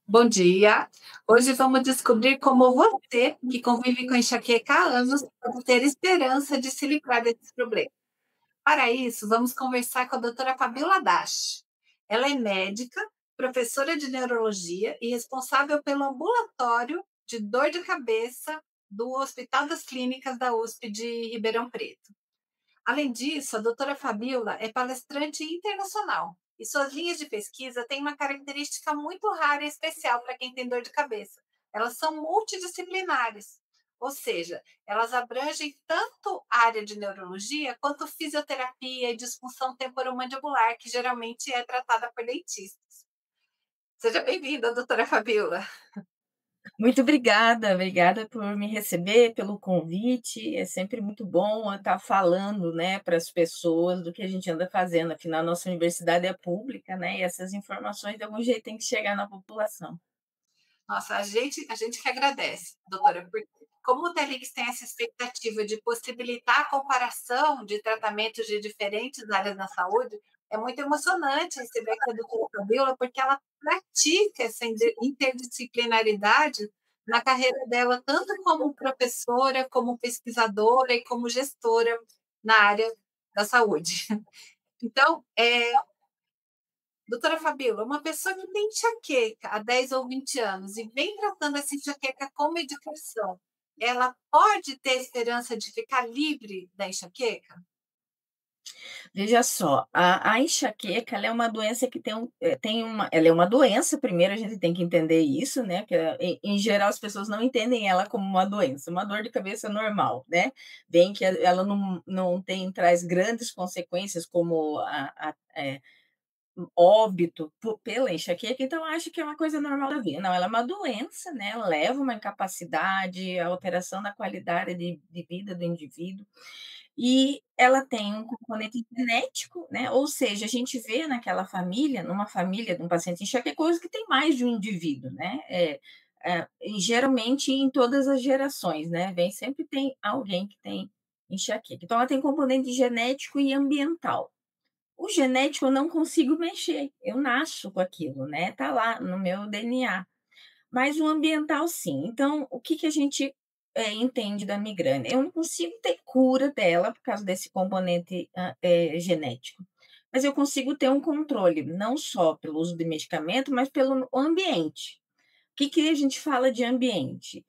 Bom dia. Hoje vamos descobrir como você, que convive com enxaqueca há anos, pode ter esperança de se livrar desses problemas. Para isso, vamos conversar com a doutora Fabiola Dasch. Ela é médica, professora de neurologia e responsável pelo ambulatório de dor de cabeça do Hospital das Clínicas da USP de Ribeirão Preto. Além disso, a doutora Fabiola é palestrante internacional e suas linhas de pesquisa têm uma característica muito rara e especial para quem tem dor de cabeça. Elas são multidisciplinares, ou seja, elas abrangem tanto a área de neurologia quanto fisioterapia e disfunção temporomandibular, que geralmente é tratada por dentistas. Seja bem-vinda, doutora Fabiola. Muito obrigada por me receber, pelo convite. É sempre muito bom estar falando, né, para as pessoas do que a gente anda fazendo. Afinal, nossa universidade é pública, né, e essas informações de algum jeito têm que chegar na população. Nossa, a gente que agradece, doutora, porque como o Telix tem essa expectativa de possibilitar a comparação de tratamentos de diferentes áreas da saúde, é muito emocionante receber aqui a doutora Fabiola, porque ela pratica essa interdisciplinaridade na carreira dela, tanto como professora, como pesquisadora e como gestora na área da saúde. Então, doutora Fabíola, uma pessoa que tem enxaqueca há 10 ou 20 anos e vem tratando essa enxaqueca com medicação, ela pode ter esperança de ficar livre da enxaqueca? Veja só, a enxaqueca, ela é uma doença que tem uma ela é uma doença, primeiro a gente tem que entender isso, né, que em geral as pessoas não entendem ela como uma doença, uma dor de cabeça normal, né, bem que ela não traz grandes consequências como óbito pela enxaqueca, então acho que é uma coisa normal da vida. Não, ela é uma doença, né, leva uma incapacidade, a alteração da qualidade de vida do indivíduo, e ela tem um componente genético, né, ou seja, a gente vê naquela família, numa família de um paciente enxaquecoso que tem mais de um indivíduo, né, e geralmente em todas as gerações, né, vem sempre tem alguém que tem enxaqueca. Então ela tem componente genético e ambiental. O genético eu não consigo mexer, eu nasço com aquilo, né, tá lá no meu DNA, mas o ambiental sim. Então, o que que a gente, entende da migrânia? Eu não consigo ter cura dela por causa desse componente, genético, mas eu consigo ter um controle, não só pelo uso de medicamento, mas pelo ambiente. Que a gente fala de ambiente?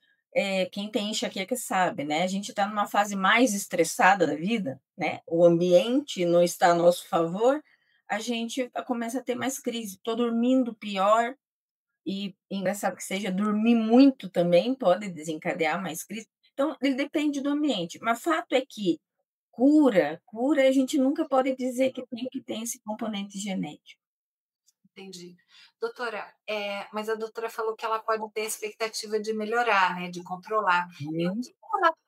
Quem tem enxaqueca sabe, né, a gente está numa fase mais estressada da vida, né, o ambiente não está a nosso favor, a gente começa a ter mais crise. Estou dormindo pior e engraçado que seja, dormir muito também pode desencadear mais crise. Então, ele depende do ambiente, mas fato é que cura a gente nunca pode dizer que tem esse componente genético. Entendi. Doutora, mas a doutora falou que ela pode ter expectativa de melhorar, né, de controlar. E o Uhum. que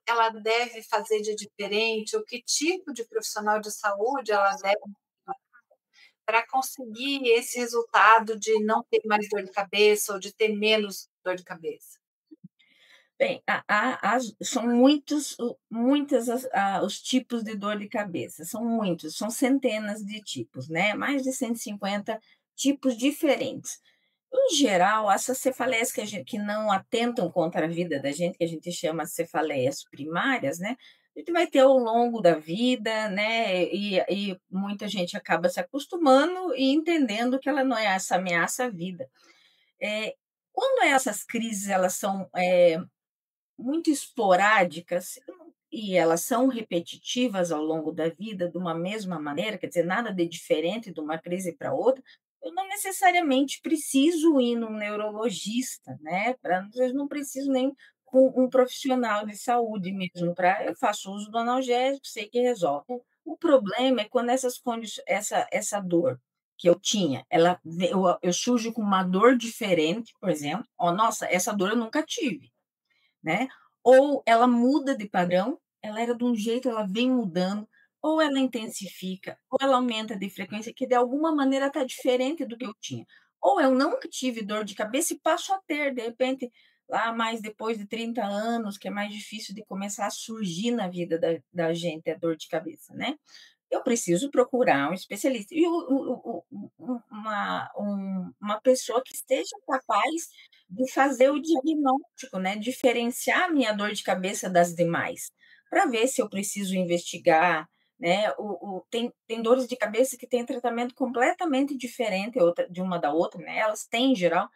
ela deve fazer de diferente, ou que tipo de profissional de saúde ela deve para conseguir esse resultado de não ter mais dor de cabeça ou de ter menos dor de cabeça? Bem, são muitas os tipos de dor de cabeça, são muitos, são centenas de tipos, né, mais de 150 tipos diferentes. Em geral, essas cefaleias que não atentam contra a vida da gente, que a gente chama cefaleias primárias, né, a gente vai ter ao longo da vida, né, e muita gente acaba se acostumando e entendendo que ela não é essa ameaça à vida. Quando essas crises elas são, muito esporádicas e elas são repetitivas ao longo da vida de uma mesma maneira, quer dizer, nada de diferente de uma crise para outra, eu não necessariamente preciso ir num neurologista, né, pra às vezes não preciso nem com um profissional de saúde mesmo pra eu faço uso do analgésico, sei que resolve. O problema é quando essa dor que eu tinha, ela ve eu surjo com uma dor diferente, por exemplo, "Ó, nossa, essa dor eu nunca tive", né? Ou ela muda de padrão, ela era de um jeito, ela vem mudando, ou ela intensifica, ou ela aumenta de frequência, que de alguma maneira está diferente do que eu tinha. Ou eu nunca tive dor de cabeça e passo a ter, de repente, lá mais depois de 30 anos, que é mais difícil de começar a surgir na vida da gente a dor de cabeça, né? eu preciso procurar um especialista. E uma pessoa que esteja capaz de fazer o diagnóstico, né, diferenciar a minha dor de cabeça das demais, para ver se eu preciso investigar, né, tem dores de cabeça que têm tratamento completamente diferente outra de uma da outra, né, elas têm, em geral,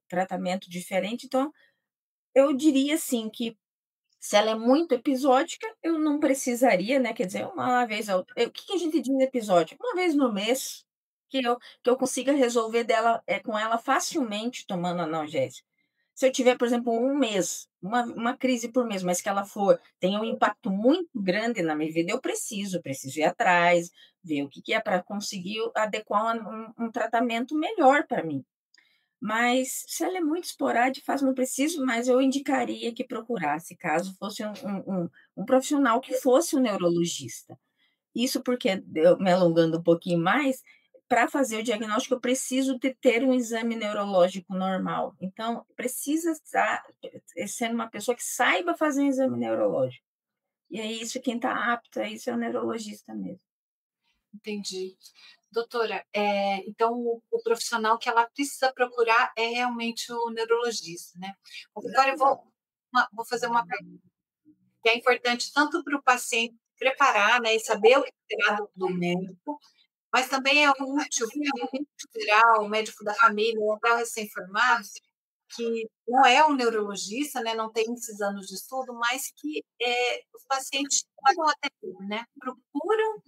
tratamento diferente, então eu diria, assim, que se ela é muito episódica, eu não precisaria, né, quer dizer, uma vez ao o que que a gente diz episódico? Uma vez no mês, que eu consiga resolver com ela facilmente tomando analgésico. Se eu tiver, por exemplo, um mês, uma crise por mês, mas que ela tenha um impacto muito grande na minha vida, eu preciso ir atrás, ver o que que é para conseguir adequar um tratamento melhor para mim. Mas se ela é muito esporádica, faz não preciso, mas eu indicaria que procurasse, caso fosse um profissional que fosse um neurologista. Isso porque, eu me alongando um pouquinho mais, para fazer o diagnóstico eu preciso de ter um exame neurológico normal. Então, precisa ser uma pessoa que saiba fazer um exame neurológico. E é isso, quem está apto a isso é o neurologista mesmo. Entendi. Doutora, então o profissional que ela precisa procurar é realmente o neurologista, né. Mas agora eu vou fazer uma pergunta, que é importante tanto para o paciente se preparar, né, e saber o que esperar do médico, mas também é útil para o médico geral, o médico da família ou até o recém-formado, que não é um neurologista, né, não tem esses anos de estudo, mas que, os pacientes chegam até ele, né, procuram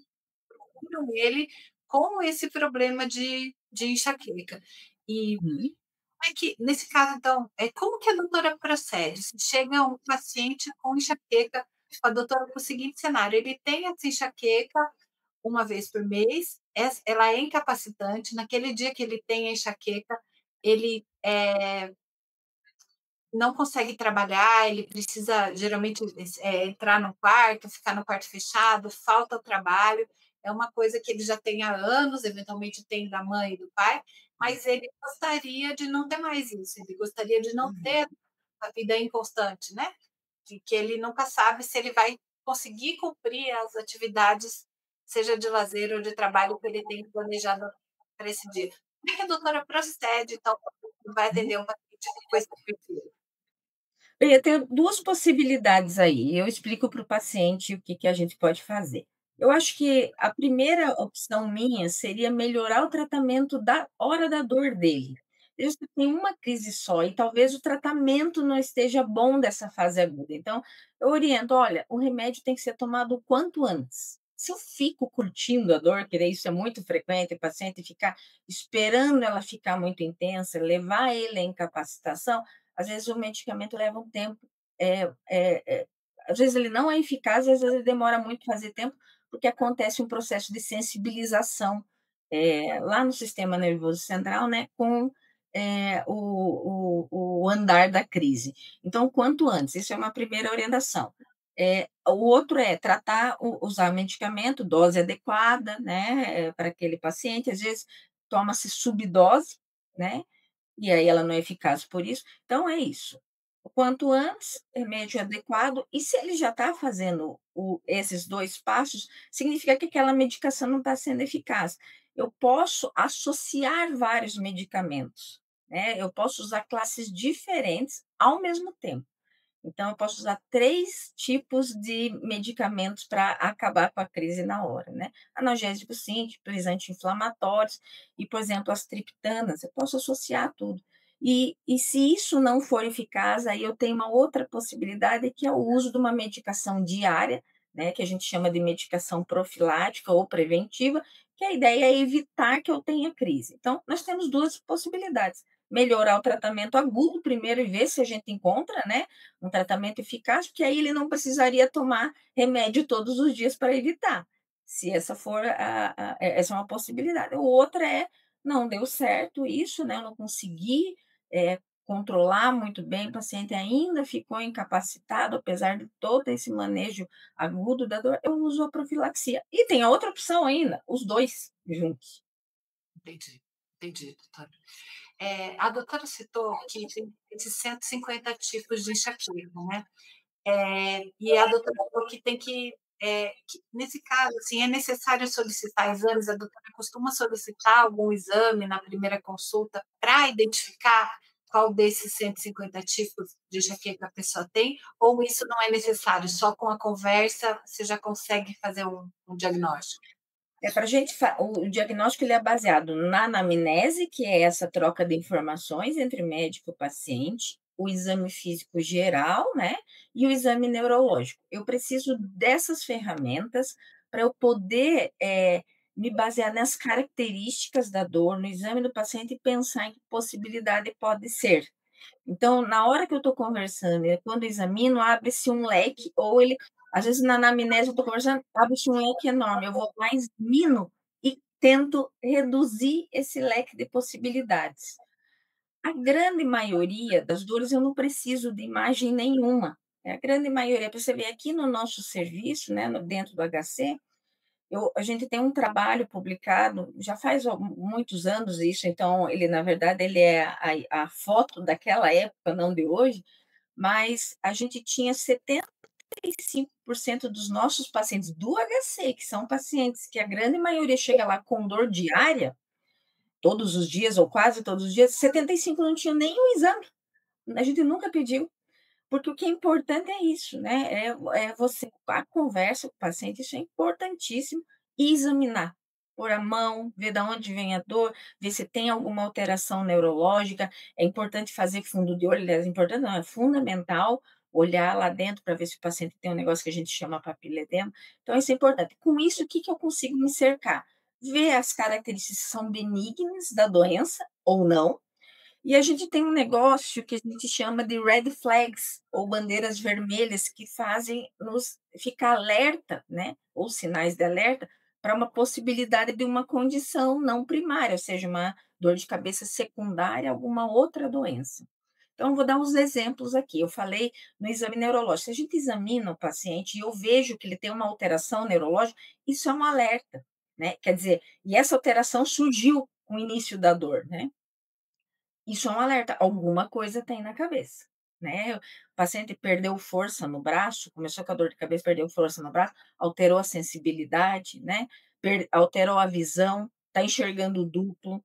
ele com esse problema de enxaqueca. E Uhum. como é que, nesse caso, então, como que a doutora procede? Se chega um paciente com enxaqueca, a doutora para o seguinte cenário: ele tem essa enxaqueca uma vez por mês, ela é incapacitante, naquele dia que ele tem a enxaqueca, ele não consegue trabalhar, ele precisa geralmente entrar no quarto, ficar no quarto fechado, falta o trabalho, é uma coisa que ele já tem há anos, eventualmente tem da mãe e do pai, mas ele gostaria de não ter mais isso, ele gostaria de não Uhum. ter a vida inconstante, né? De que ele nunca sabe se ele vai conseguir cumprir as atividades, seja de lazer ou de trabalho que ele tem planejado para esse dia. Como é que a doutora procede, então, quando vai atender um paciente com esse perfil? Bem, eu tenho 2 possibilidades aí, eu explico para o paciente o que que a gente pode fazer. Eu acho que a primeira opção minha seria melhorar o tratamento da hora da dor dele. Ele já tem uma crise só e talvez o tratamento não esteja bom dessa fase aguda, então eu oriento: "Olha, o remédio tem que ser tomado o quanto antes". Se eu fico curtindo a dor, que daí isso é muito frequente, o paciente ficar esperando ela ficar muito intensa, levar ele à incapacitação, às vezes o medicamento leva um tempo, eh eh eh, às vezes ele não é eficaz, às vezes ele demora muito fazer tempo, porque acontece um processo de sensibilização, lá no sistema nervoso central, né, com, o andar da crise. Então, quanto antes, isso é uma primeira orientação. O outro é tratar usar medicamento, dose adequada, né, para aquele paciente, às vezes toma-se subdose, né, e aí ela não é eficaz por isso. Então é isso. O quanto antes, remédio adequado, e se ele já está fazendo esses 2 passos, significa que aquela medicação não está sendo eficaz. Eu posso associar vários medicamentos, né, eu posso usar classes diferentes ao mesmo tempo. Então, eu posso usar 3 tipos de medicamentos para acabar com a crise na hora, né. Analgésicos simples, anti-inflamatórios e, por exemplo, as triptanas, eu posso associar tudo. E se isso não for eficaz, aí eu tenho uma outra possibilidade, que é o uso de uma medicação diária, né, que a gente chama de medicação profilática ou preventiva, que a ideia é evitar que eu tenha crise. Então, nós temos 2 possibilidades: melhorar o tratamento agudo primeiro e ver se a gente encontra, né, um tratamento eficaz, porque aí ele não precisaria tomar remédio todos os dias para evitar. Se essa for essa é uma possibilidade. O outra é: não deu certo isso, né, eu não consegui, controlar muito bem, o paciente ainda ficou incapacitado, apesar de todo esse manejo agudo da dor, eu uso a profilaxia. E tem a outra opção ainda, os 2 juntos. Entendi, entendi, doutora. A doutora citou que tem esses 150 tipos de enxaqueca, né? E a doutora falou que tem que que nesse caso, assim, é necessário solicitar exames? A doutora costuma solicitar algum exame na primeira consulta para identificar qual desses 150 tipos de enxaqueca a pessoa tem, ou isso não é necessário, só com a conversa você já consegue fazer um diagnóstico? É para a gente o diagnóstico ele é baseado na anamnese, que é essa troca de informações entre médico e paciente, o exame físico geral, né, e o exame neurológico. Eu preciso dessas ferramentas para eu poder, me basear nas características da dor, no exame do paciente e pensar em que possibilidade pode ser. Então, na hora que eu estou conversando, quando examino, abre-se um leque, ou ele às vezes na anamnese eu estou conversando, abre-se um leque enorme, eu vou lá, examino e tento reduzir esse leque de possibilidades. A grande maioria das dores eu não preciso de imagem nenhuma, a grande maioria, para você ver aqui no nosso serviço, né, dentro do HC, a gente tem um trabalho publicado, já faz muitos anos isso, então ele, na verdade, ele é a foto daquela época, não de hoje, mas a gente tinha 75% dos nossos pacientes do HC, que são pacientes que a grande maioria chega lá com dor diária, todos os dias ou quase todos os dias, 75 não tinham nenhum exame. A gente nunca pediu. Porque o que é importante é isso, né, é você a conversa com o paciente, isso é importantíssimo, e examinar, pôr a mão, ver da onde vem a dor, ver se tem alguma alteração neurológica, é importante fazer fundo de olho, aliás, importante não, é fundamental olhar lá dentro para ver se o paciente tem um negócio que a gente chama papiledema, então isso é importante. Com isso, o que que eu consigo me cercar? Ver as características se são benignas da doença ou não, e a gente tem um negócio que a gente chama de red flags, ou bandeiras vermelhas, que fazem nos ficar alerta, né, ou sinais de alerta, para uma possibilidade de uma condição não primária, ou seja, uma dor de cabeça secundária a alguma outra doença. Então, vou dar uns exemplos aqui. Eu falei no exame neurológico. Se a gente examina o paciente e eu vejo que ele tem uma alteração neurológica, isso é um alerta, né? Quer dizer, e essa alteração surgiu com o início da dor, né? Isso é um alerta, alguma coisa tem na cabeça, né. O paciente perdeu força no braço, começou com a dor de cabeça, perdeu força no braço, alterou a sensibilidade, né, alterou a visão, está enxergando duplo,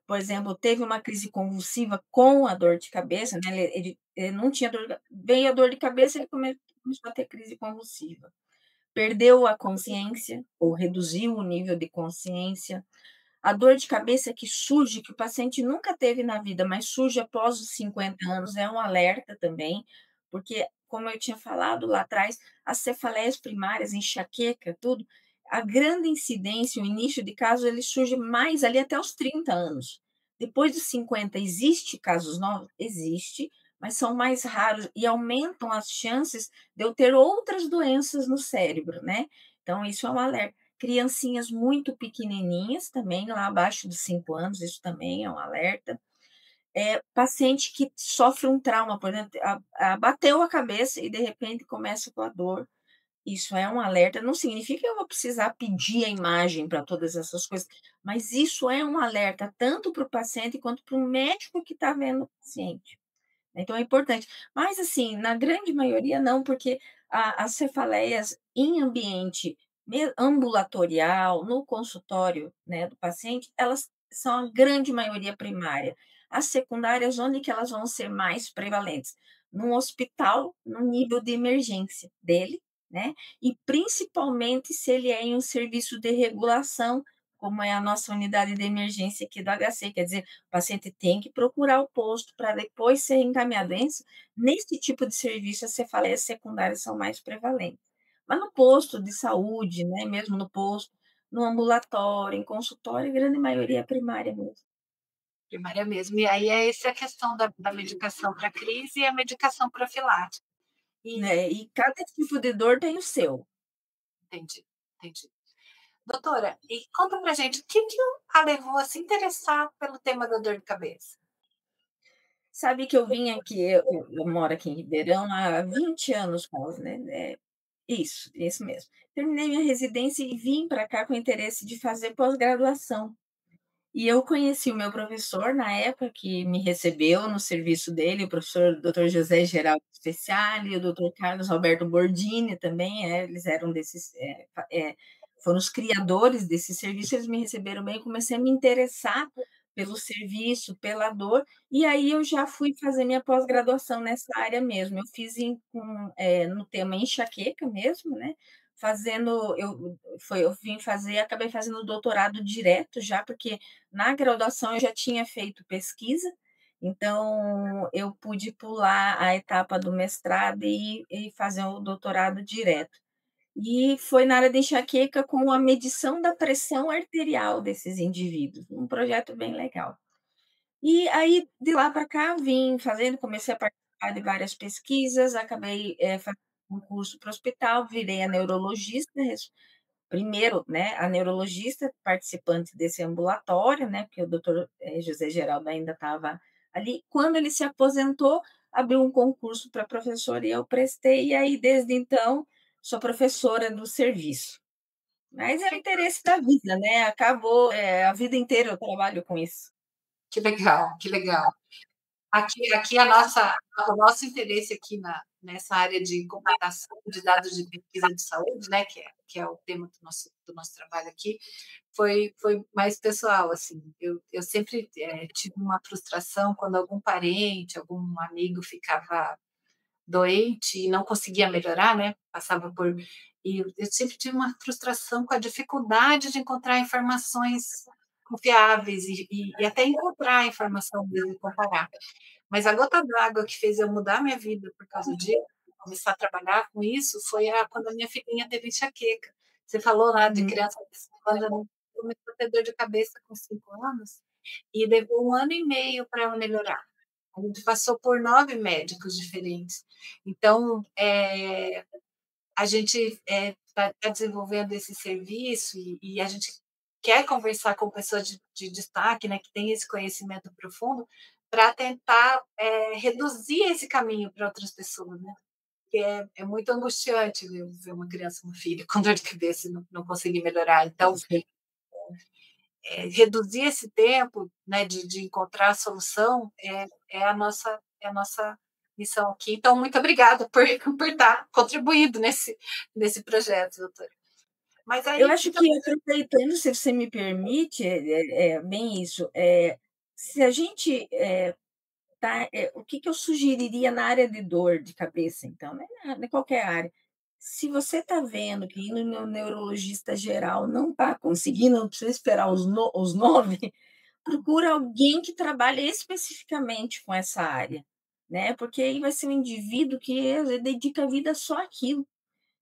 por exemplo, teve uma crise convulsiva com a dor de cabeça, né, ele não tinha dor, veio a dor de cabeça, ele começou a ter crise convulsiva. Perdeu a consciência ou reduziu o nível de consciência, a dor de cabeça que surge, que o paciente nunca teve na vida, mas surge após os 50 anos, é um alerta também, porque, como eu tinha falado lá atrás, as cefaleias primárias, enxaqueca, tudo, a grande incidência, o início de caso, ele surge mais ali até os 30 anos. Depois dos 50, existe casos novos? Existe, mas são mais raros e aumentam as chances de eu ter outras doenças no cérebro, né? Então, isso é um alerta. Criancinhas muito pequenininhas também, lá abaixo dos 5 anos, isso também é um alerta. Paciente que sofre um trauma, por exemplo, bateu a cabeça e de repente começa com a dor, isso é um alerta, não significa que eu vou precisar pedir a imagem para todas essas coisas, mas isso é um alerta tanto para o paciente quanto para o médico que está vendo o paciente. Então é importante. Mas, assim, na grande maioria não, porque as cefaleias em ambiente ambulatorial, no consultório, né, do paciente, elas são a grande maioria primária. As secundárias, onde que elas vão ser mais prevalentes? No hospital, no nível de emergência dele, né, e principalmente se ele é em um serviço de regulação, como é a nossa unidade de emergência aqui do HC, quer dizer, o paciente tem que procurar o posto para depois ser encaminhado. Nesse tipo de serviço, as cefaleias secundárias são mais prevalentes. Mas no posto de saúde, né, mesmo no posto, no ambulatório, em consultório, a grande maioria é primária mesmo. Primária mesmo. E aí é essa a questão da medicação para crise e a medicação profilática. E Né, e cada tipo de dor tem o seu. entendi, entendi. Doutora, e conta pra gente, o que que a levou a se interessar pelo tema da dor de cabeça? Sabe que eu vim aqui, eu moro aqui em Ribeirão há 20 anos quase, né, isso mesmo. Terminei minha residência e vim para cá com o interesse de fazer pós-graduação. E eu conheci o meu professor na época que me recebeu no serviço dele, o professor doutor José Geraldo Speciale e o doutor Carlos Alberto Bordini também, eles eram desses, foram os criadores desse serviço, eles me receberam bem, eu comecei a me interessar pelo serviço, pela dor, e aí eu já fui fazer minha pós-graduação nessa área mesmo. Eu fiz no tema enxaqueca mesmo, né, fazendo eu vim fazer acabei fazendo doutorado direto já, porque na graduação eu já tinha feito pesquisa, então eu pude pular a etapa do mestrado e fazer o doutorado direto. E foi na área de enxaqueca com a medição da pressão arterial desses indivíduos, um projeto bem legal. E aí, de lá para cá, vim fazendo, comecei a participar de várias pesquisas, acabei, fazendo um curso para o hospital, virei a neurologista. Primeiro, né, a neurologista participante desse ambulatório, né, porque o doutor, José Geraldo ainda estava ali. Quando ele se aposentou, abriu um concurso para professor e eu prestei, e aí desde então sou professora do serviço. Mas é o interesse da vida, né, acabou, a vida inteira eu trabalho com isso. Que legal, que legal. Aqui o nosso interesse aqui nessa área de computação de dados de pesquisa de saúde, né, que é o tema do nosso trabalho aqui, foi mais pessoal, assim. Eu sempre tive uma frustração quando algum parente, algum amigo ficava doente e não conseguia melhorar, né? Passava por. E eu sempre tive uma frustração com a dificuldade de encontrar informações confiáveis e até encontrar a informação mesmo e comparar. Mas a gota d'água que fez eu mudar minha vida por causa disso, começar a trabalhar com isso, foi quando a minha filhinha teve enxaqueca. Você falou lá de Uhum. criança quando começou a ter dor de cabeça com 5 anos e levou 1 ano e meio para ela melhorar. A gente passou por 9 médicos diferentes. Então, a gente está desenvolvendo esse serviço e a gente quer conversar com pessoas de destaque, né, que tem esse conhecimento profundo, para tentar reduzir esse caminho para outras pessoas, né? Porque é muito angustiante ver uma criança, uma filha com dor de cabeça e não conseguir melhorar. Então, reduzir esse tempo, né, de encontrar a solução é a nossa missão aqui. Então, muito obrigada por estar contribuindo nesse projeto, doutora. Mas Eu aí, acho então, que aproveitando, se você me permite, bem isso, se a gente, o que que eu sugeriria na área de dor de cabeça então, né, em qualquer área. Se você está vendo que ir no neurologista geral não está conseguindo, não precisa esperar os 9, procura alguém que trabalhe especificamente com essa área, né, porque aí vai ser um indivíduo que dedica a vida só àquilo.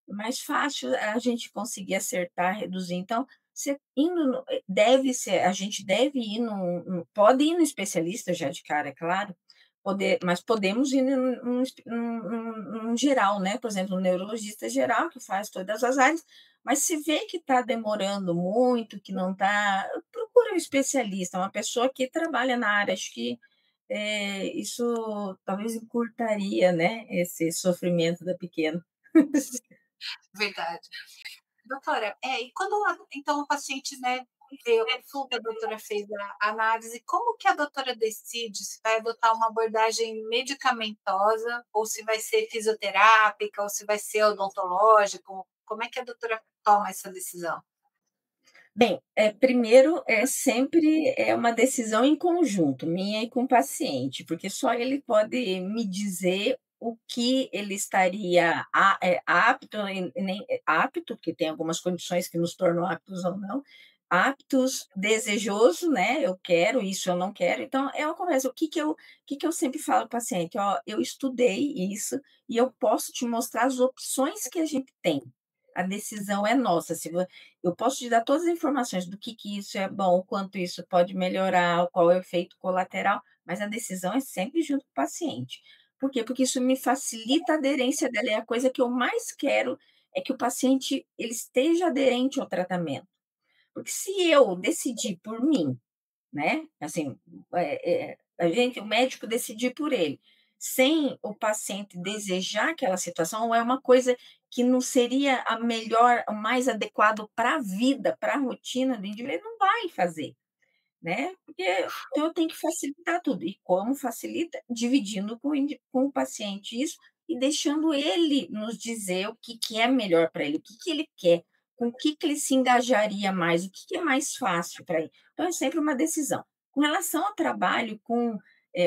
É mais fácil a gente conseguir acertar, reduzir. Então, você indo no deve ser a gente deve ir pode ir no especialista já de cara, é claro, mas podemos ir num geral, né, por exemplo, um neurologista geral que faz todas as áreas, mas se vê que está demorando muito, que não está, procura um especialista, uma pessoa que trabalha na área, acho que, isso talvez encurtaria, né, esse sofrimento da pequena. verdade. Doutora, e quando então o paciente, né, veio, consulta, a doutora fez a análise, como que a doutora decide se vai adotar uma abordagem medicamentosa ou se vai ser fisioterápica ou se vai ser odontológico? Como é que a doutora toma essa decisão? Bem, primeiro, sempre é uma decisão em conjunto, minha e com o paciente, porque só ele pode me dizer o que ele estaria apto, e nem apto, porque tem algumas condições que nos tornam aptos ou não, aptos, desejoso, né, eu quero, isso eu não quero, então é uma conversa, o que que eu sempre falo para o paciente: "Ó, eu estudei isso e eu posso te mostrar as opções que a gente tem, a decisão é nossa, se vo eu posso te dar todas as informações do que isso é bom, o quanto isso pode melhorar, qual é o efeito colateral, mas a decisão é sempre junto com o paciente. Por quê? Porque isso me facilita a aderência dela, é a coisa que eu mais quero é que o paciente ele esteja aderente ao tratamento. Porque se eu decidir por mim, né, assim, o médico decidir por ele, sem o paciente desejar aquela situação, é uma coisa que não seria a melhor, o mais adequado para a vida, para a rotina do indivíduo, ele não vai fazer. né, porque então eu tenho que facilitar tudo. E como facilita? Dividindo com o paciente isso e deixando ele nos dizer o que que é melhor para ele, o que que ele quer, com o que que ele se engajaria mais, o que que é mais fácil para ele. Então é sempre uma decisão. Com relação ao trabalho com,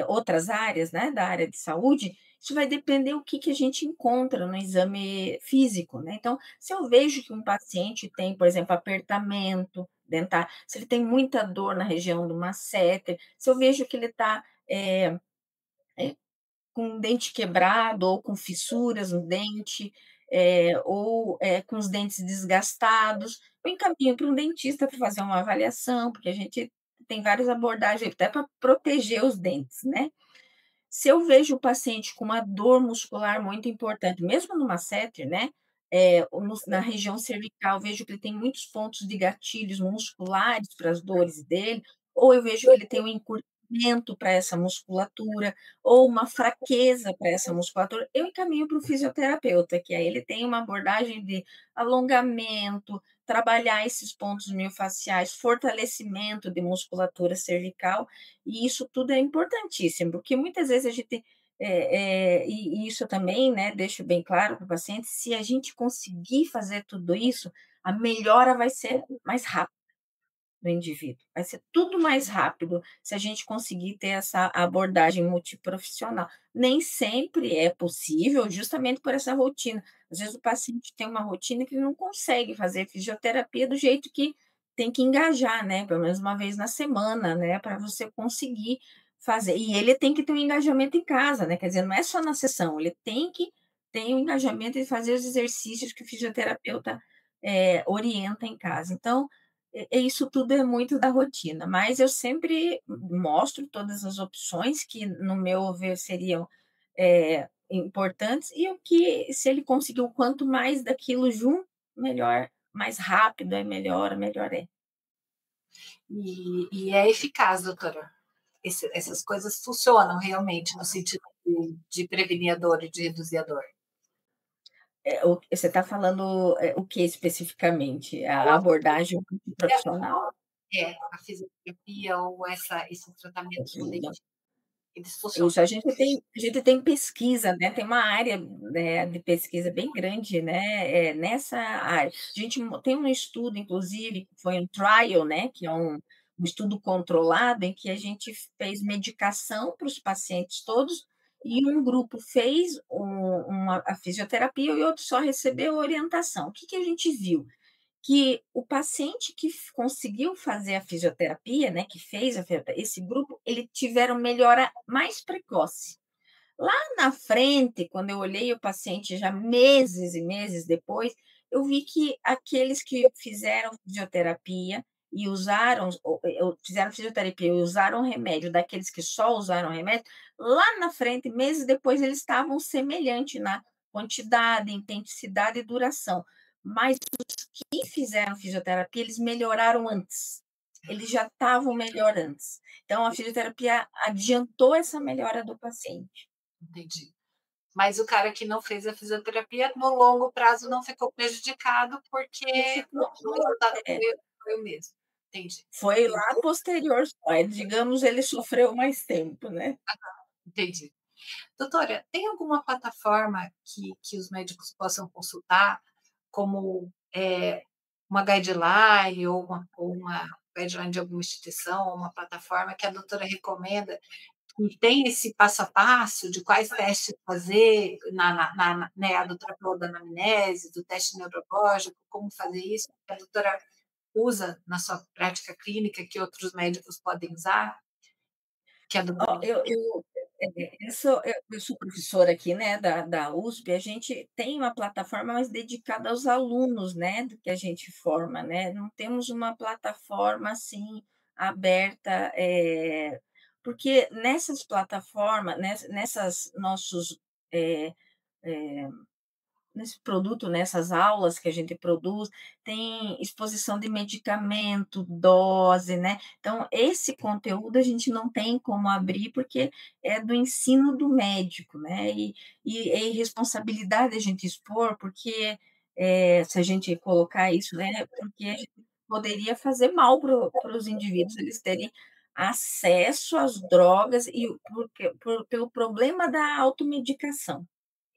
outras áreas, né, da área de saúde, isso vai depender o que que a gente encontra no exame físico, né. Então, se eu vejo que um paciente tem, por exemplo, apertamento dentar, se ele tem muita dor na região do masseter, se eu vejo que ele está, com o dente quebrado ou com fissuras no dente, ou, com os dentes desgastados, eu encaminho para um dentista para fazer uma avaliação, porque a gente tem várias abordagens até para proteger os dentes, né. Se eu vejo o paciente com uma dor muscular muito importante, mesmo no masseter, né, ou na região cervical, vejo que ele tem muitos pontos de gatilhos musculares para as dores dele, ou eu vejo que ele tem um encurtamento para essa musculatura, ou uma fraqueza para essa musculatura, eu encaminho para o fisioterapeuta, que aí ele tem uma abordagem de alongamento, trabalhar esses pontos miofasciais, fortalecimento de musculatura cervical, e isso tudo é importantíssimo, porque muitas vezes a gente e isso também, né, deixo bem claro para o paciente, se a gente conseguir fazer tudo isso, a melhora vai ser mais rápida do indivíduo, vai ser tudo mais rápido se a gente conseguir ter essa abordagem multiprofissional. Nem sempre é possível, justamente por essa rotina. Às vezes o paciente tem uma rotina que ele não consegue fazer fisioterapia do jeito que tem que engajar, né, pelo menos uma vez na semana, né, para você conseguir fazer. E ele tem que ter um engajamento em casa, né, quer dizer, não é só na sessão, ele tem que ter o engajamento de fazer os exercícios que o fisioterapeuta, orienta em casa. Então, isso tudo é muito da rotina, mas eu sempre mostro todas as opções que, no meu ver, seriam, importantes e o que se ele conseguiu quanto mais daquilo junto, melhor, mais rápido é melhor, melhor é. E é eficaz, doutora. Essas coisas funcionam realmente no sentido de prevenir a dor e de reduzir a dor. O você está falando, o que especificamente? Ou A a abordagem fisioterapia, profissional? a fisioterapia ou esse tratamento com Ajuda. dentista, eles funcionam. Isso, a gente tem pesquisa, né, tem uma área, né, de pesquisa bem grande, né, nessa área. A gente tem um estudo, inclusive, que foi um trial, né, que é um estudo controlado, em que a gente fez medicação para os pacientes todos, e um grupo fez a fisioterapia e outro só recebeu orientação. O que que a gente viu? Que o paciente que conseguiu fazer a fisioterapia, né, que fez a fisioterapia, esse grupo, ele tiveram melhora mais precoce. Lá na frente, quando eu olhei o paciente já meses e meses depois, eu vi que aqueles que fizeram fisioterapia e usaram fizeram fisioterapia e usaram remédio, daqueles que só usaram remédio, lá na frente, meses depois, eles estavam semelhante na quantidade, intensidade e duração, mas os que fizeram fisioterapia, eles melhoraram antes, eles já estavam melhor antes. Então a fisioterapia adiantou essa melhora do paciente. Entendi. Mas o cara que não fez a fisioterapia, no longo prazo, não ficou prejudicado, porque Não ficou o resultado é, foi o mesmo. Entendi, foi lá posterior só, digamos, ele sofreu mais tempo, né. entendi. Doutora, tem alguma plataforma que os médicos possam consultar, como, uma guideline ou uma guideline de alguma instituição, ou uma plataforma que a doutora recomenda, que tem esse passo a passo de quais testes fazer né, a doutora falou da anamnese, do teste neurológico, como fazer isso, a doutora usa na sua prática clínica, que outros médicos podem usar, que a doutora Ó, eu sou professora aqui, né, da USP, a gente tem uma plataforma mais dedicada aos alunos, né, do que a gente forma, né, não temos uma plataforma, assim, aberta, porque nessas plataformas, nessas nossos, eh eh nesse produto, nessas aulas que a gente produz, tem exposição de medicamento, dose, né. Então esse conteúdo a gente não tem como abrir, porque é do ensino do médico, né, e é irresponsabilidade a gente expor, porque, se a gente colocar isso, né, porque poderia fazer mal para os indivíduos eles terem acesso às drogas e pelo problema da automedicação.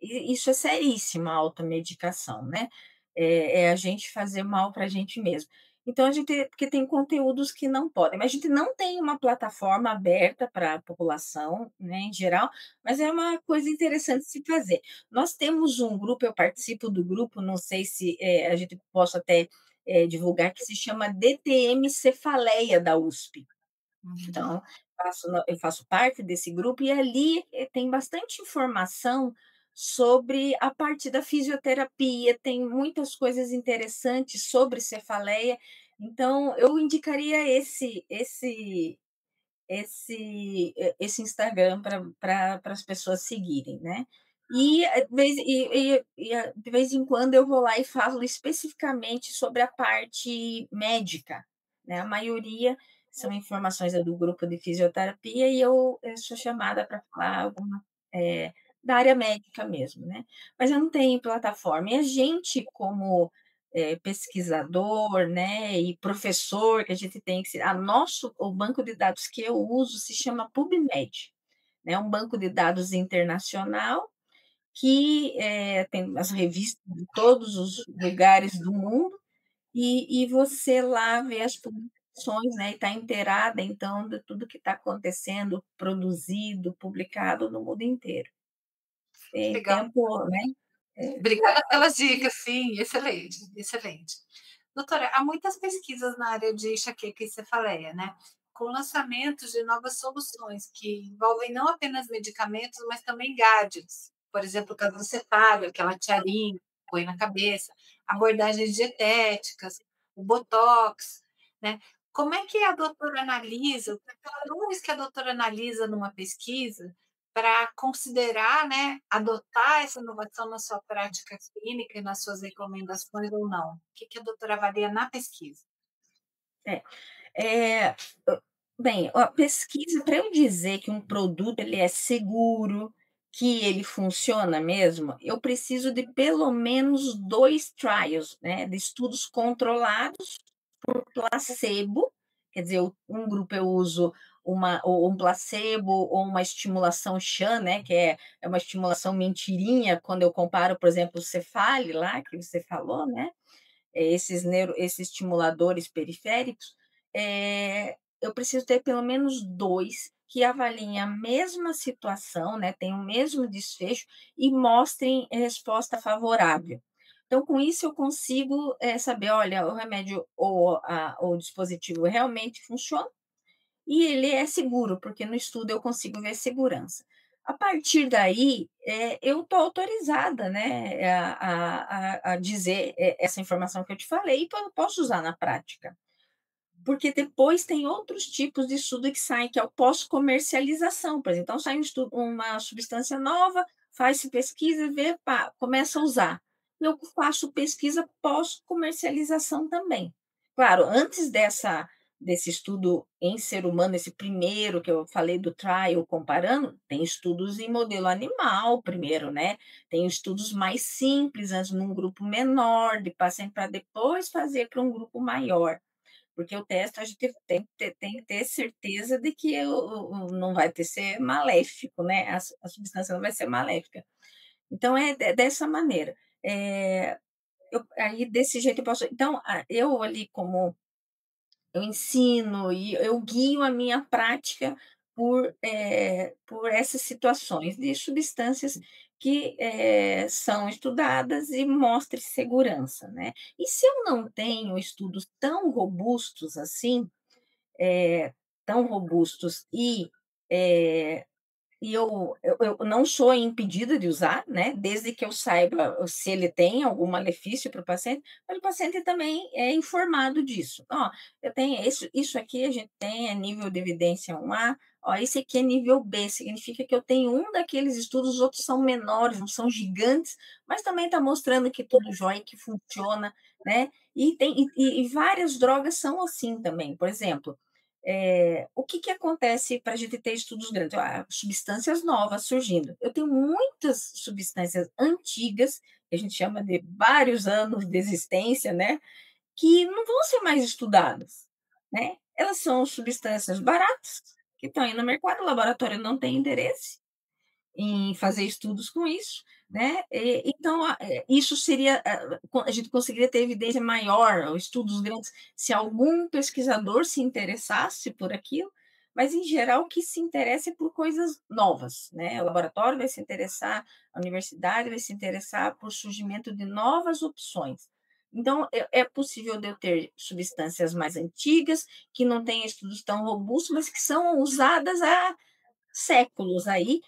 E isso é seríssimo, a automedicação, né, é a gente fazer mal para a gente mesmo. Então a gente porque tem conteúdos que não podem, mas a gente não tem uma plataforma aberta para a população, né, em geral, mas é uma coisa interessante de se fazer. Nós temos um grupo, eu participo do grupo, não sei se, a gente possa até, divulgar, que se chama DTM Cefaleia da USP. Uhum. Então, eu faço parte desse grupo e ali, tem bastante informação sobre a parte da fisioterapia, tem muitas coisas interessantes sobre cefaleia, então eu indicaria esse Instagram para as pessoas seguirem, né. E, de vez em quando eu vou lá e falo especificamente sobre a parte médica, né, a maioria são informações do grupo de fisioterapia e eu sou chamada para falar da área médica mesmo, né. Mas eu não tenho plataforma. E a gente como, pesquisador, né, e professor que a gente tem que se a nosso o banco de dados que eu uso se chama PubMed, né, é um banco de dados internacional que, tem as revistas de todos os lugares do mundo, e você lá vê as publicações, né, e está inteirada, então, de tudo que está acontecendo, produzido, publicado no mundo inteiro. Que Em legal. tempo, né, é, Obrigada pelas dicas, sim, excelente, excelente. Doutora, há muitas pesquisas na área de enxaqueca e cefaleia, né? Com lançamentos de novas soluções que envolvem não apenas medicamentos, mas também gadgets. Por exemplo, o casacetável, aquela tiarinha que põe na cabeça, abordagens dietéticas, o botox, né? Como é que a doutora analisa, que fatores que a doutora analisa numa pesquisa para considerar, né, adotar essa inovação na sua prática clínica e nas suas recomendações ou não? O que que a doutora avalia na pesquisa? é. É, hã, bem, a pesquisa para eu dizer que um produto ele é seguro, que ele funciona mesmo, eu preciso de pelo menos 2 trials, né, de estudos controlados placebo, quer dizer, um grupo eu uso um placebo ou uma estimulação Chan, né, que é uma estimulação mentirinha, quando eu comparo, por exemplo, o Cefale lá, que você falou, né, esses estimuladores periféricos, eu preciso ter pelo menos 2 que avaliem a mesma situação, né, tenham o mesmo desfecho e mostrem resposta favorável. Então, com isso eu consigo, saber: olha, o remédio ou o dispositivo realmente funciona e ele é seguro, porque no estudo eu consigo ver segurança. A partir daí, eu estou autorizada, né, a dizer, essa informação que eu te falei, e eu posso usar na prática. Porque depois tem outros tipos de estudo que saem, que é o pós-comercialização, por exemplo, então sai uma substância nova, faz-se pesquisa, vê, pá, começa a usar. Eu faço pesquisa pós-comercialização também. Claro, antes desse estudo em ser humano, esse primeiro que eu falei do trial comparando, tem estudos em modelo animal primeiro, né, tem estudos mais simples, antes num grupo menor de paciente, para depois fazer para um grupo maior. Porque o teste a gente tem que ter certeza de que não vai ter ser maléfico, né, a substância não vai ser maléfica. Então é dessa maneira. Aí desse jeito eu posso então, eu ali como eu ensino e eu guio a minha prática por essas situações de substâncias que, são estudadas e mostre segurança, né. E se eu não tenho estudos tão robustos assim, tão robustos eh, e eu não sou impedida de usar, né, desde que eu saiba se ele tem algum malefício para o paciente, mas o paciente também é informado disso. "Ó, eu tenho isso aqui a gente tem, é nível de evidência 1A, ó, esse aqui é nível B, significa que eu tenho um daqueles estudos, os outros são menores, não são gigantes, mas também está mostrando que tudo jóia, que funciona", né. E várias drogas são assim também, por exemplo, o que que acontece para a gente ter estudos grandes? Substâncias novas surgindo. Eu tenho muitas substâncias antigas, que a gente chama de vários anos de existência, né, que não vão ser mais estudadas, né. Elas são substâncias baratas, que estão aí no mercado, o laboratório não tem interesse em fazer estudos com isso, né, então isso seria a gente conseguiria ter evidência maior, ou estudos grandes, se algum pesquisador se interessasse por aquilo, mas em geral o que se interessa é por coisas novas, né, o laboratório vai se interessar, a universidade vai se interessar por surgimento de novas opções. Então é possível de eu ter substâncias mais antigas, que não têm estudos tão robustos, mas que são usadas há séculos aí,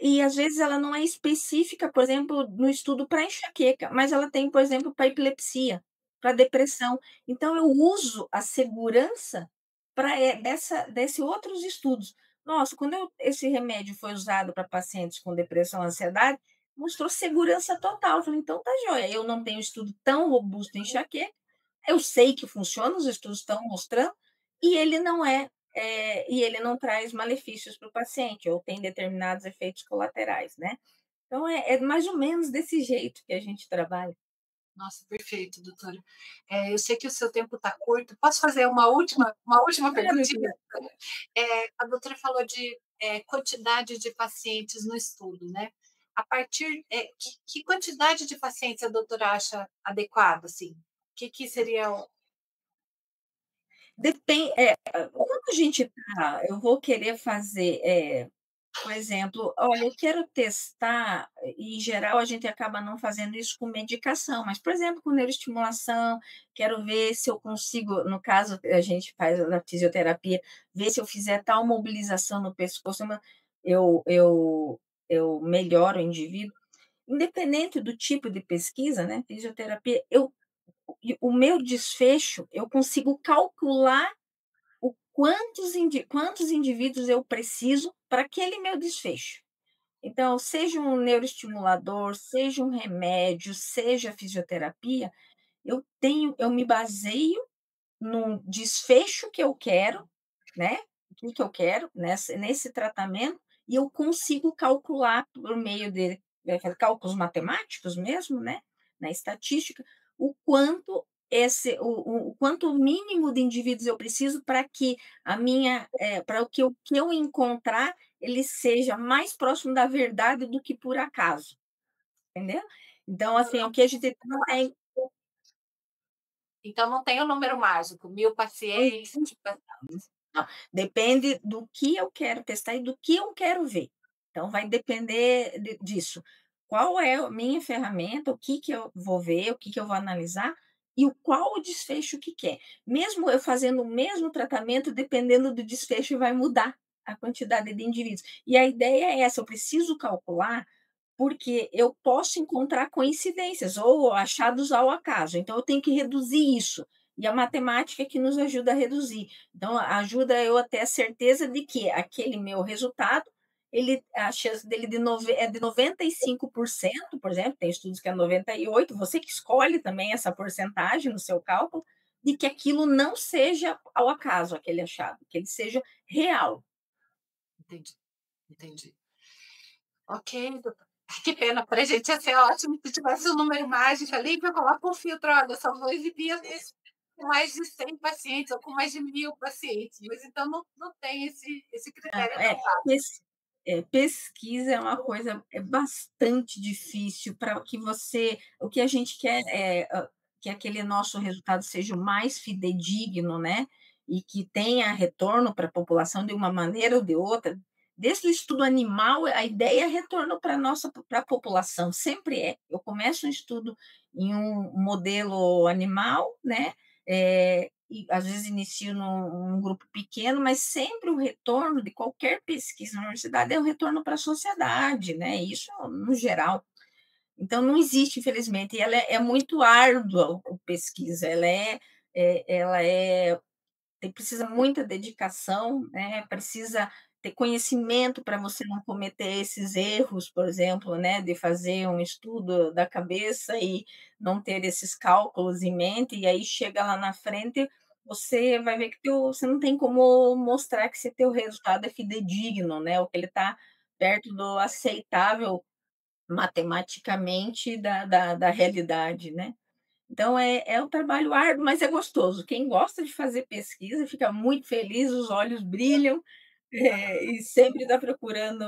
e às vezes ela não é específica, por exemplo, no estudo para enxaqueca, mas ela tem, por exemplo, para epilepsia, para depressão. Então eu uso a segurança para desse outros estudos. Nossa, quando esse remédio foi usado para pacientes com depressão, ansiedade, mostrou segurança total. Eu falei: "Então tá joia, eu não tenho estudo tão robusto em enxaqueca, eu sei que funciona, os estudos estão mostrando, e ele não e ele não traz malefícios para o paciente, ou tem determinados efeitos colaterais, né. Então é mais ou menos desse jeito que a gente trabalha. Nossa, perfeito, doutora. Eu sei que o seu tempo está curto. Posso fazer uma última Claro perguntinha? que A doutora falou de, quantidade de pacientes no estudo, né. A partir que quantidade de pacientes a doutora acha adequado, assim? Que seria o quando a gente eu vou querer fazer, por exemplo, olha, eu quero testar, e em geral a gente acaba não fazendo isso com medicação, mas, por exemplo, com neuroestimulação, quero ver se eu consigo, no caso a gente faz na fisioterapia, ver se eu fizer tal mobilização no pescoço, eu eu eu melhoro o indivíduo. Independente do tipo de pesquisa, né, fisioterapia, o meu desfecho, eu consigo calcular o quantos indivíduos eu preciso para aquele meu desfecho. Então, seja um neuroestimulador, seja um remédio, seja fisioterapia, eu me baseio num desfecho que eu quero, né, o que que eu quero nesse tratamento, e eu consigo calcular por meio de cálculos matemáticos mesmo, né, na estatística, o quanto o quanto mínimo de indivíduos eu preciso para que para o que eu encontrar, ele seja mais próximo da verdade do que por acaso, entendeu? Então, assim, o que a gente tem. então não tem o número mágico, 1000 pacientes, tipo Não, depende do que eu quero testar e do que eu quero ver. Então vai depender disso. Qual é a minha ferramenta, o que que eu vou ver, o que que eu vou analisar e qual o desfecho que quer. Mesmo eu fazendo o mesmo tratamento, dependendo do desfecho, vai mudar a quantidade de indivíduos. E a ideia é essa, eu preciso calcular, porque eu posso encontrar coincidências ou achados ao acaso, então eu tenho que reduzir isso. E a matemática é que nos ajuda a reduzir. Então, ajuda eu a ter a certeza de que aquele meu resultado, a chance dele é de 95%, por exemplo, tem estudos que é 98%, você que escolhe também essa porcentagem no seu cálculo, de que aquilo não seja ao acaso, aquele achado, que ele seja real. entendi, entendi. Ok, doutora. Que pena, para a gente ia ser ótimo se tivesse um número mágico ali que eu coloco um filtro, olha, só vou exibir esse com mais de 100 pacientes ou com mais de 1000 pacientes, mas então não tem esse Não, critério tão fácil. pesquisa é uma coisa bastante difícil para que o que a gente quer que aquele nosso resultado seja o mais fidedigno, né, e que tenha retorno para a população de uma maneira ou de outra. Desde o estudo animal, a ideia é retorno para a população, sempre é. Eu começo um estudo em um modelo animal, né, e às vezes inicio num grupo pequeno, mas sempre o retorno de qualquer pesquisa na universidade é o retorno para a sociedade, né, isso no geral. Então não existe, infelizmente, e ela é muito árdua, a pesquisa, ela precisa muita dedicação, né, precisa ter conhecimento para você não cometer esses erros, por exemplo, né, de fazer um estudo da cabeça e não ter esses cálculos em mente, e aí chega lá na frente, você vai ver que você não tem como mostrar que esse teu resultado é fidedigno, né, ou que ele está perto do aceitável matematicamente da realidade, né. Então é um trabalho árduo, mas é gostoso. Quem gosta de fazer pesquisa fica muito feliz, os olhos brilham, e sempre está procurando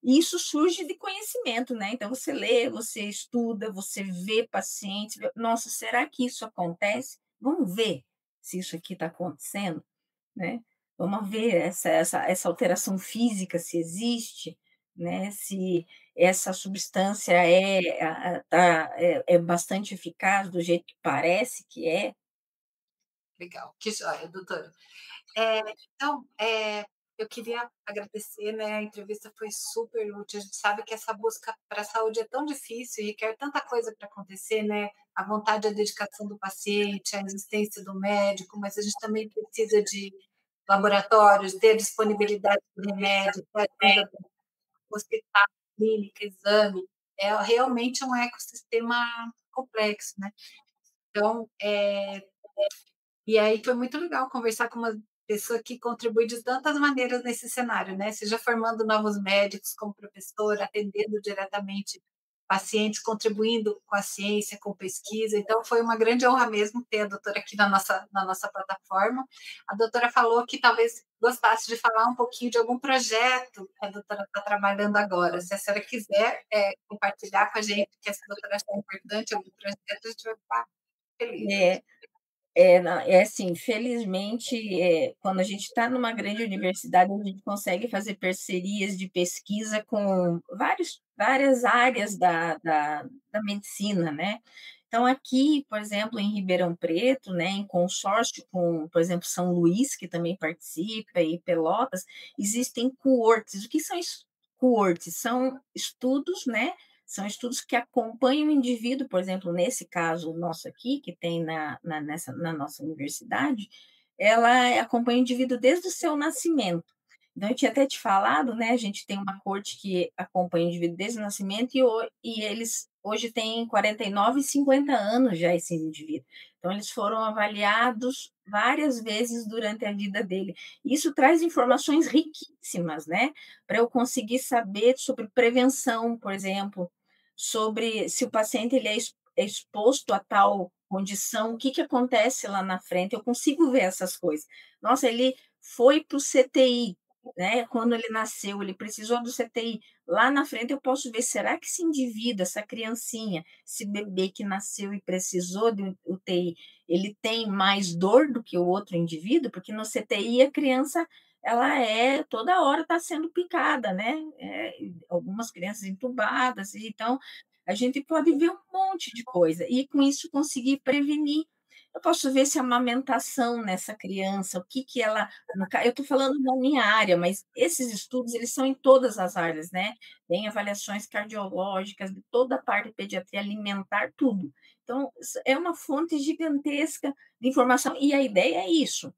e isso surge de conhecimento, né, então você lê, você estuda, você vê pacientes, vê: "Nossa, será que isso acontece? Vamos ver se isso aqui está acontecendo?", né. Vamos ver essa alteração física, se existe, né, se essa substância é bastante eficaz do jeito que parece que é. Legal, que joia, doutora. Então, eu queria agradecer, né, a entrevista foi super útil, a gente sabe que essa busca para a saúde é tão difícil e requer tanta coisa para acontecer, né, a vontade e a dedicação do paciente, a existência do médico, mas a gente também precisa de laboratórios, ter disponibilidade de remédio, ter ajuda do hospital, clínica, exame, é realmente um ecossistema complexo, né. Então, e aí foi muito legal conversar com uma pessoa que contribui de tantas maneiras nesse cenário, né, seja formando novos médicos como professora, atendendo diretamente pacientes, contribuindo com a ciência, com pesquisa, então foi uma grande honra mesmo ter a doutora aqui na nossa plataforma. A doutora falou que talvez gostasse de falar um pouquinho de algum projeto que a doutora está trabalhando agora, se a senhora quiser, compartilhar com a gente que essa doutora acha importante algum projeto, a gente vai ficar feliz. É. Assim, felizmente, quando a gente está numa grande universidade, a gente consegue fazer parcerias de pesquisa com várias áreas da medicina, né. Então aqui, por exemplo, em Ribeirão Preto, né, em consórcio com, por exemplo, São Luís, que também participa, e Pelotas, existem coortes. O que são coortes? São estudos, né, são estudos que acompanham o indivíduo, por exemplo, nesse caso nosso aqui, que tem na nossa universidade, ela acompanha o indivíduo desde o seu nascimento. Então, eu tinha até te falado, né, a gente tem uma corte que acompanha o indivíduo desde o nascimento e eles hoje têm 49 e 50 anos já, esse indivíduo. Então, eles foram avaliados várias vezes durante a vida dele. Isso traz informações riquíssimas, né, para eu conseguir saber sobre prevenção, por exemplo, sobre se o paciente ele é exposto a tal condição, o que que acontece lá na frente, eu consigo ver essas coisas. Nossa, ele foi para o CTI, né, quando ele nasceu, ele precisou do CTI. Lá na frente eu posso ver, será que esse indivíduo, essa criancinha, esse bebê que nasceu e precisou de UTI, ele tem mais dor do que o outro indivíduo? Porque no CTI a criança, ela toda hora está sendo picada, né, algumas crianças entubadas, então a gente pode ver um monte de coisa e com isso conseguir prevenir. Eu posso ver se a amamentação nessa criança, o que que ela eu estou falando da minha área, mas esses estudos eles são em todas as áreas, né, tem avaliações cardiológicas de toda a parte de pediatria alimentar, tudo. Então, é uma fonte gigantesca de informação e a ideia é isso,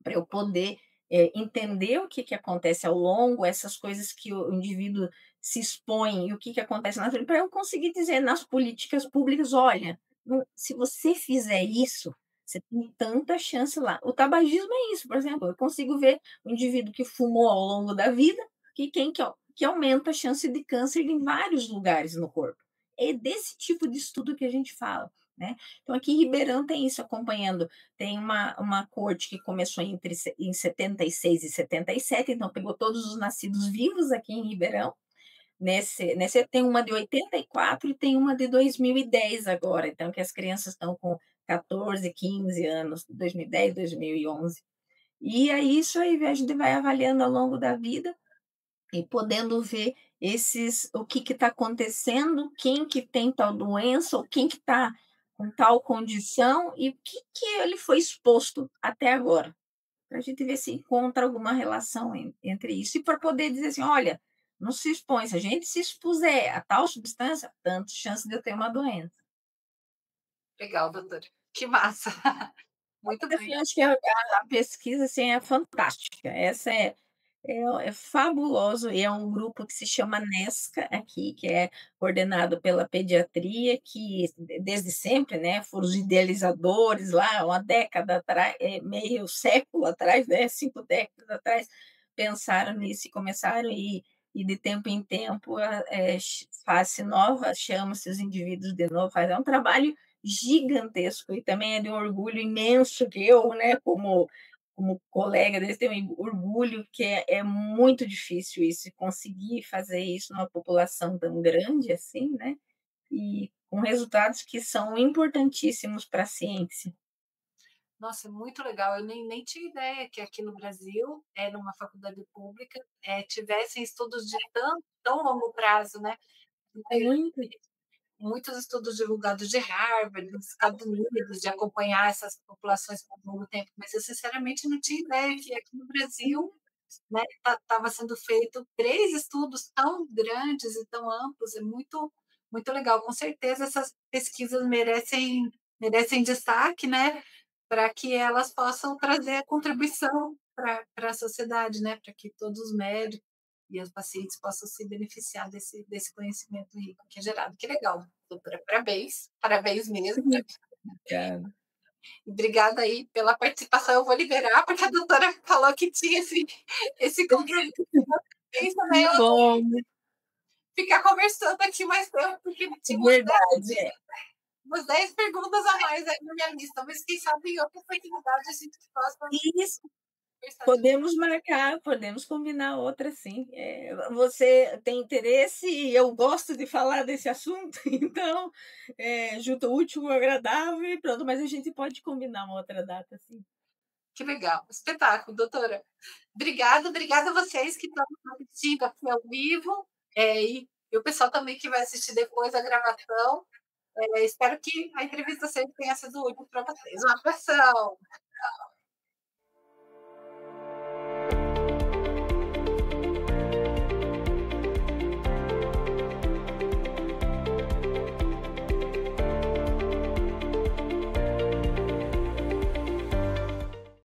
para eu poder, entender o que que acontece ao longo, essas coisas que o indivíduo se expõe e o que que acontece na frente, para eu conseguir dizer nas políticas públicas: "Olha, se você fizer isso, você tem tanta chance lá". O tabagismo é isso, por exemplo, eu consigo ver o indivíduo que fumou ao longo da vida, que aumenta a chance de câncer em vários lugares no corpo. É desse tipo de estudo que a gente fala, né. Então aqui em Ribeirão tem isso acompanhando, tem uma corte que começou em 76 e 77, então pegou todos os nascidos vivos aqui em Ribeirão. Nesse tem uma de 84 e tem uma de 2010 agora, então que as crianças estão com 14, 15 anos, 2010, 2011. E aí isso aí a gente vai avaliando ao longo da vida e podendo ver o que está acontecendo, quem que tem tal doença, ou quem que está com tal condição e o que que ele foi exposto até agora, para a gente ver se encontra alguma relação entre isso e para poder dizer assim: "Olha, não se expõe, se a gente se expuser a tal substância, tanto chance de eu ter uma doença". Legal, doutora. Que massa. Muito Assim, bem. eu acho que a pesquisa, assim, é fantástica, essa é fabuloso e é um grupo que se chama NESCA aqui, que é coordenado pela pediatria, que desde sempre, né, foram os idealizadores lá uma década atrás, meio século atrás, né, 5 décadas atrás, pensaram nisso e começaram. e de tempo em tempo, faz-se nova, chama-se os indivíduos de novo, faz é um trabalho gigantesco e também é de um orgulho imenso que eu, né, como colega deles, tenho orgulho, que é muito difícil isso, conseguir fazer isso numa população tão grande assim, né, e com resultados que são importantíssimos para a ciência. Nossa, é muito legal. Eu nem tinha ideia que aqui no Brasil, numa faculdade pública, tivessem estudos de tão longo prazo, né. Muito. Muitos estudos divulgados de Harvard, dos Estados Unidos, de acompanhar essas populações por longo tempo, mas eu sinceramente não tinha ideia que aqui no Brasil, né, estava sendo feito 3 estudos tão grandes e tão amplos, é muito legal. Com certeza essas pesquisas merecem destaque, né, para que elas possam trazer a contribuição para a sociedade, né, para que todos os médicos e os pacientes possam se beneficiar desse conhecimento rico que é gerado. Que legal, doutora, parabéns, parabéns mesmo. Obrigada. Obrigada aí pela participação. Eu vou liberar, porque a doutora falou que tinha esse compromisso. Pensa, Que também eu bom, ficar conversando aqui mais tempo, porque tinha verdade, é. umas 10 perguntas a mais aí na minha lista, mas quem sabe em outra oportunidade a gente possa Isso, conversar de novo. podemos marcar, podemos combinar outra sim. Você tem interesse e eu gosto de falar desse assunto, então, junta o útil ao agradável e pronto, mas a gente pode combinar uma outra data, sim. Que legal, espetáculo, doutora. Obrigada, obrigada a vocês que estão assistindo aqui ao vivo, e o pessoal também que vai assistir depois a gravação. Espero que a entrevista sempre tenha sido útil para vocês. Um abração.